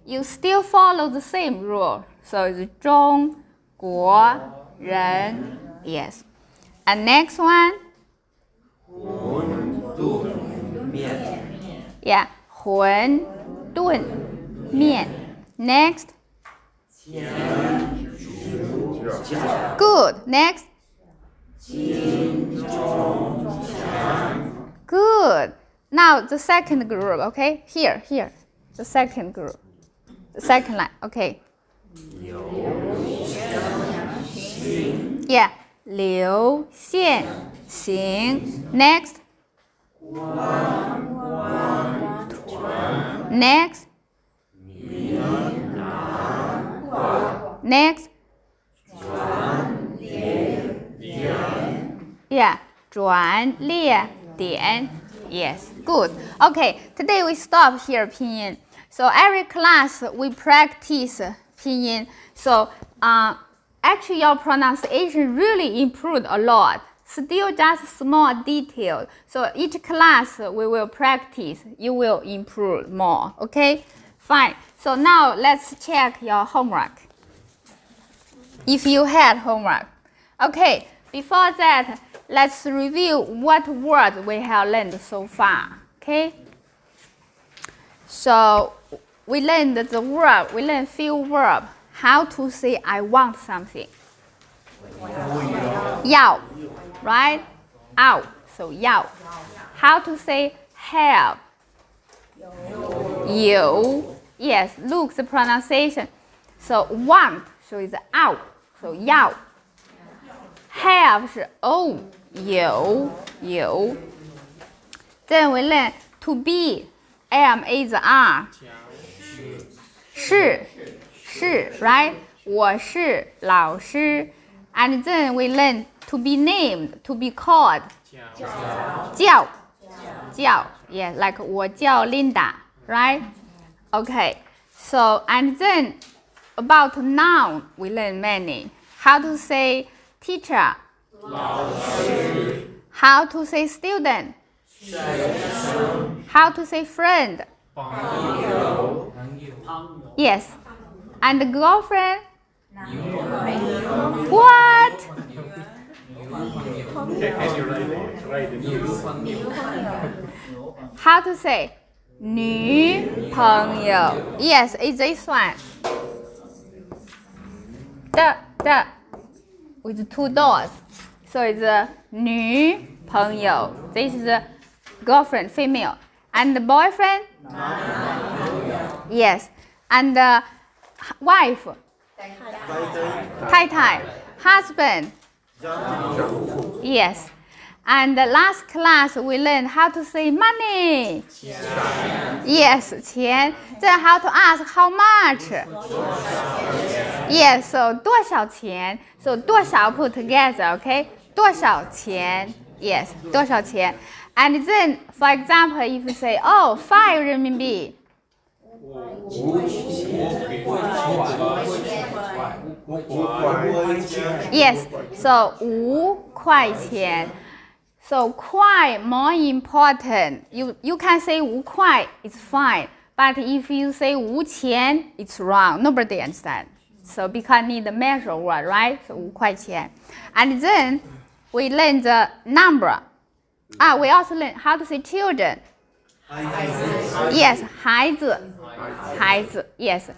you still follow the same rule. So it's 中国人 yes. And next one? 馄饨面 Yeah, 馄饨面 Next? 煎煮饺 Good. Next? 金钟馗 Good. Now the second group, okay? Here. The second group. The second line, okay. 流线行 Yeah. 流线行 Next? 弯团 Next? 明南挂 Next? 转列点 Yeah. 转列点 Yes. Good. Okay. Today we stop here pinyin. So every class we practice pinyin. So actually your pronunciation really improved a lot. Still just small detail. So each class we will practice. You will improve more. Okay? Fine. So now let's check your homework. If you had homework. Okay. Before that, let's review what words we have learned so far. Okay? So we learned the verb. We learned few verbs. How to say I want something. 要 right? 要 so 要 How to say have? 有 Yes, look the pronunciation. So want so it's 要 so 要 Have 是 o 有 Then we learn to be am is are 是 right? 我是老师 And then we learn to be named, to be called 叫 Yeah, like 我叫 Linda, right? Okay, so and then about noun we learn many. How to say teacher, 老师 how to say student, 学生 how to say friend, 朋友 yes, and girlfriend, 女朋友 what? Can you write the news? How to say 女朋友 Yes, it's this one. The with two doors. So it's a 女朋友 This is a girlfriend, female. And the boyfriend? Yes. And the wife? 太太 Husband? Yes. And the last class we learned how to say money. Yes, 钱. Then how to ask how much? Yes, so 多少钱? So 多少 put together, okay? 多少钱? Yes, 多少钱? And then, for example, if you say, oh, 5 renminbi. Yes, so 5块钱. So 块 more important. You can say 5块, it's fine. But if you say 5钱, it's wrong. Nobody understands. So because need the measure word, right? So 5块钱. And then we learn the number. We also learn how to say children. Yes, 孩子 yes.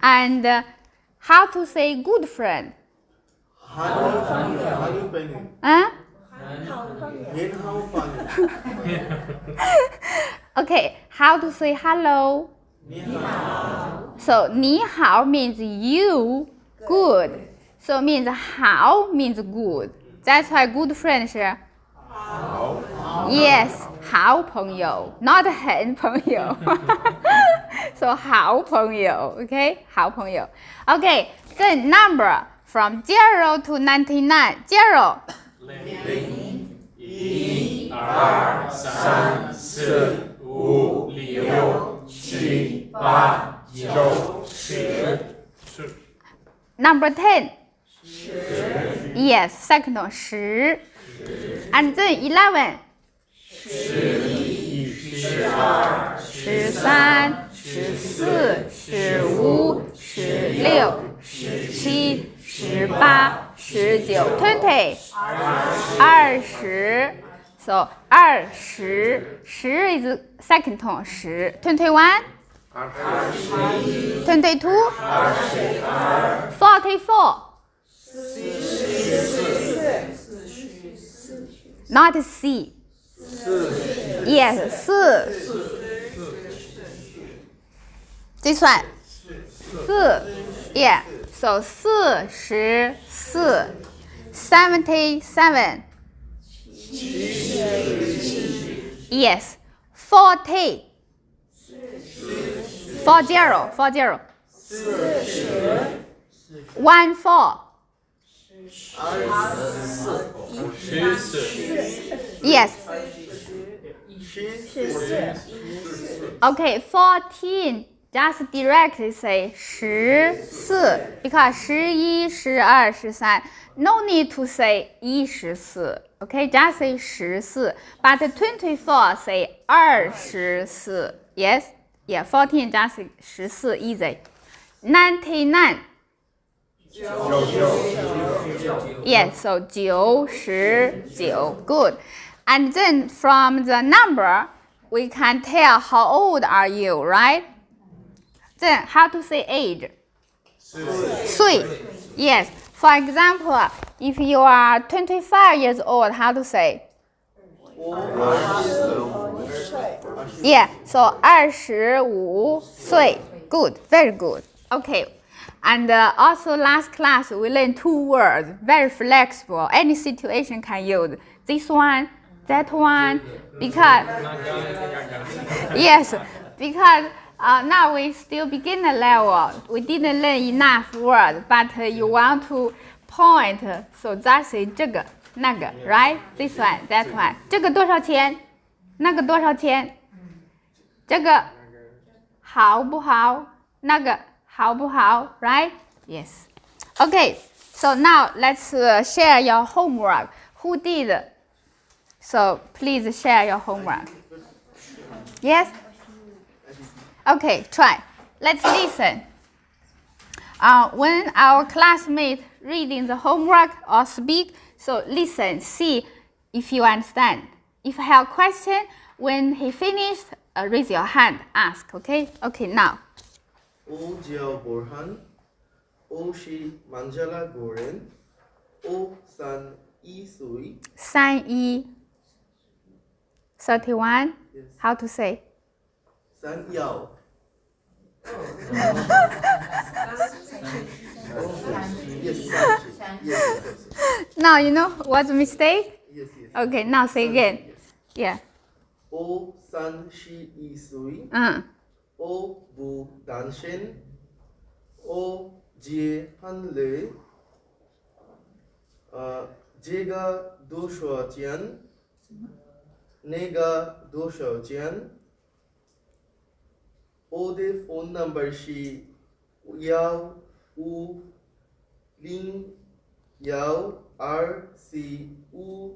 And how to say good friend. Okay, how to say hello? 你好 So 你好 means you, good. So means 好 means good. That's why good friend 是 Yes, 好朋友 not 很朋友 So 好朋友 Okay, 好朋友 Okay, then number from 0 to 99 0 1 2 3 4 5 6 7 8 9 10 Number 10 Yes, second one 10 And then 11 11 12 13 14 15 15、16、17、18、19 20 20 so 20 10 is second tone 10 21 22 44 not C yes 4 this one 4 yeah so 44 77 yes 40 40 40 14 yes okay 14 just directly say 14 because 11 12 13 no need to say 14 okay just say 14 but 24 say 24 yes yeah 14 just 14 easy 99 yes so 99 good and then from the number we can tell how old are you right then how to say age 3 yes for example if you are 25 years old how to say yeah so 25岁 good very good okay and also last class we learned 2 words very flexible any situation can use this one that one because yes because now we still beginner level we didn't learn enough words but you want to point so that's it 这个那个 right this one that one 这个多少钱那个多少钱这个好不好那个好不好 right yes okay so now let's share your homework who did so please share your homework yes okay try let's listen when our classmate reading the homework or speak so listen see if you understand if you have question when he finished raise your hand ask okay okay now O Jiao Borhan, O Shi Manjala Goren, O San Yi Sui. 31 31 Yes. how to say San Yao. Yes, San. Yes. now you know what's the mistake Yes. okay now say again yeah O San Shi Yi Sui. O Bu Dan Shen. O Jie Han Le. Jega Do Shua Jian. Nega Do Shua Jian. O de phone number Shi Yao U Ling Yao R C U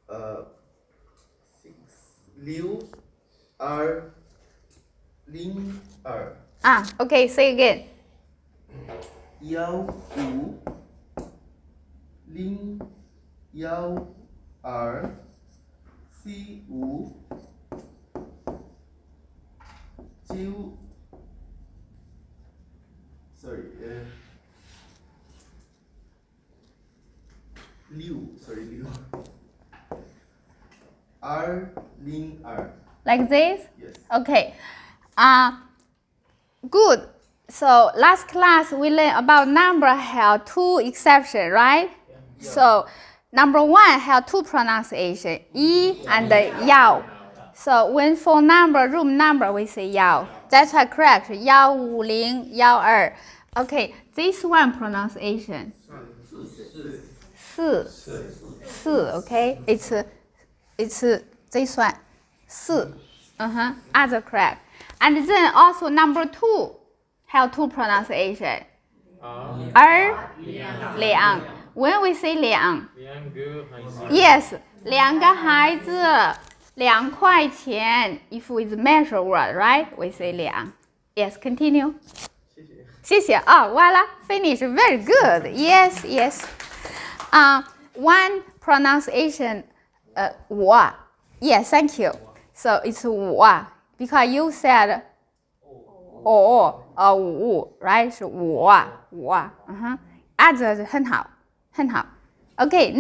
6 Liu R Ling R okay say again Yao U Ling Yao R C U 9 sorry Liu R Ling R like this yes okay good so last class we learned about number have 2 exceptions right so number 1 have 2 pronunciation yi and yao so when phone number room number we say yao that's why correct 150 12 okay this one pronunciation 4 okay it's this one 4 other correct and then also number 2 have 2 pronunciation 2 when we say 2 yes 2个孩子2块钱 if with measure word right we say 2 Yes, continue. 谢谢。谢谢. Oh, voila, finish. Very good. Yes, yes. One pronunciation, 我. Yes, thank you. So it's 我 because you said 我 or 五 right? 是我. Others 很好. Okay.